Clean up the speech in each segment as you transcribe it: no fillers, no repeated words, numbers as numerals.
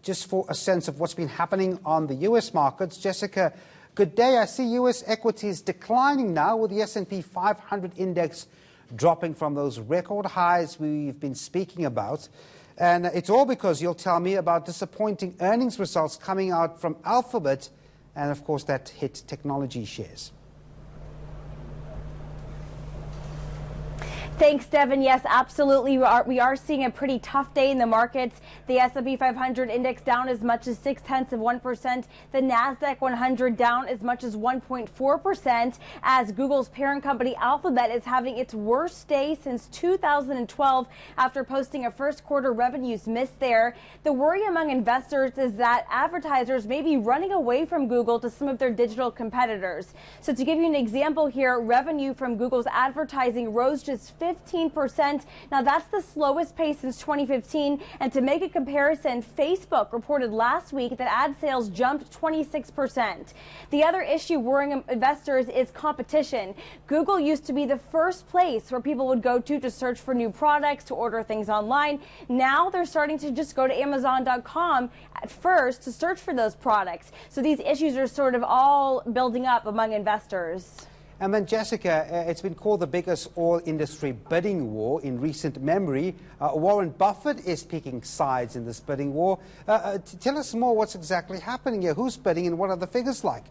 Just for a sense of what's been happening on the U.S. markets. Jessica, good day. I see U.S. equities declining now with the S&P 500 index dropping from those record highs we've been speaking about. And it's all because you'll tell me about disappointing earnings results coming out from Alphabet, and of course that hit technology shares. Thanks, Devin. Yes, absolutely. We are seeing a pretty tough day in the markets. The S&P 500 index down as much as 0.6%. The NASDAQ 100 down as much as 1.4%, as Google's parent company Alphabet is having its worst day since 2012 after posting a first quarter revenues miss there. The worry among investors is that advertisers may be running away from Google to some of their digital competitors. So to give you an example here, revenue from Google's advertising rose just 15%. Now that's the slowest pace since 2015. And to make a comparison, Facebook reported last week that ad sales jumped 26%. The other issue worrying investors is competition. Google used to be the first place where people would go to search for new products, to order things online. Now they're starting to just go to Amazon.com at first to search for those products. So these issues are sort of all building up among investors. And then, Jessica, it's been called the biggest oil-industry bidding war in recent memory. Warren Buffett is picking sides in this bidding war. Tell us more what's exactly happening here. Who's bidding and what are the figures like?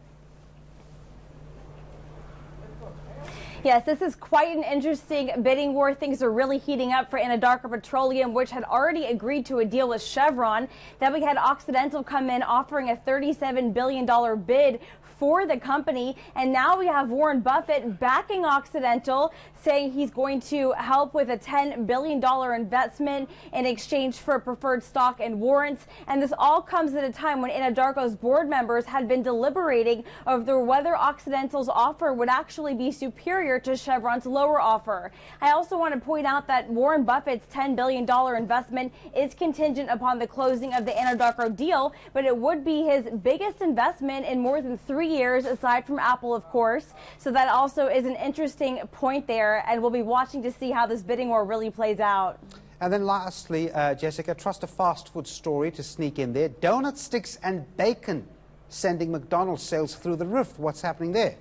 Yes, this is quite an interesting bidding war. Things are really heating up for Anadarko Petroleum, which had already agreed to a deal with Chevron. Then we had Occidental come in offering a $37 billion bid for the company. And now we have Warren Buffett backing Occidental, saying he's going to help with a $10 billion investment in exchange for preferred stock and warrants. And this all comes at a time when Anadarko's board members had been deliberating over whether Occidental's offer would actually be superior to Chevron's lower offer. I also want to point out that Warren Buffett's $10 billion investment is contingent upon the closing of the Anadarko deal, but it would be his biggest investment in more than 3 years, aside from Apple, of course. So that also is an interesting point there, and we'll be watching to see how this bidding war really plays out. And then lastly, Jessica, trust a fast food story to sneak in there. Donut sticks and bacon sending McDonald's sales through the roof. What's happening there?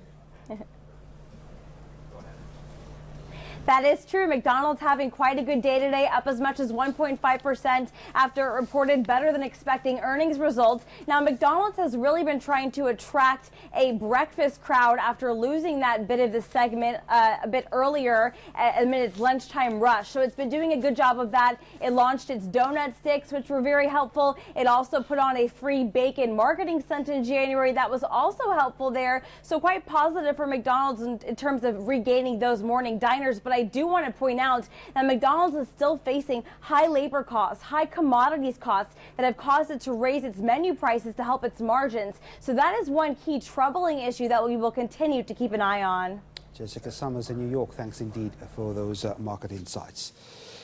That is true. McDonald's having quite a good day today, up as much as 1.5% after it reported better than expecting earnings results. Now, McDonald's has really been trying to attract a breakfast crowd after losing that bit of the segment a bit earlier amid its lunchtime rush. So it's been doing a good job of that. It launched its donut sticks, which were very helpful. It also put on a free bacon marketing stunt in January that was also helpful there. So quite positive for McDonald's in terms of regaining those morning diners. But I do want to point out that McDonald's is still facing high labor costs, high commodities costs that have caused it to raise its menu prices to help its margins. So that is one key troubling issue that we will continue to keep an eye on. Jessica Summers in New York, thanks indeed for those market insights.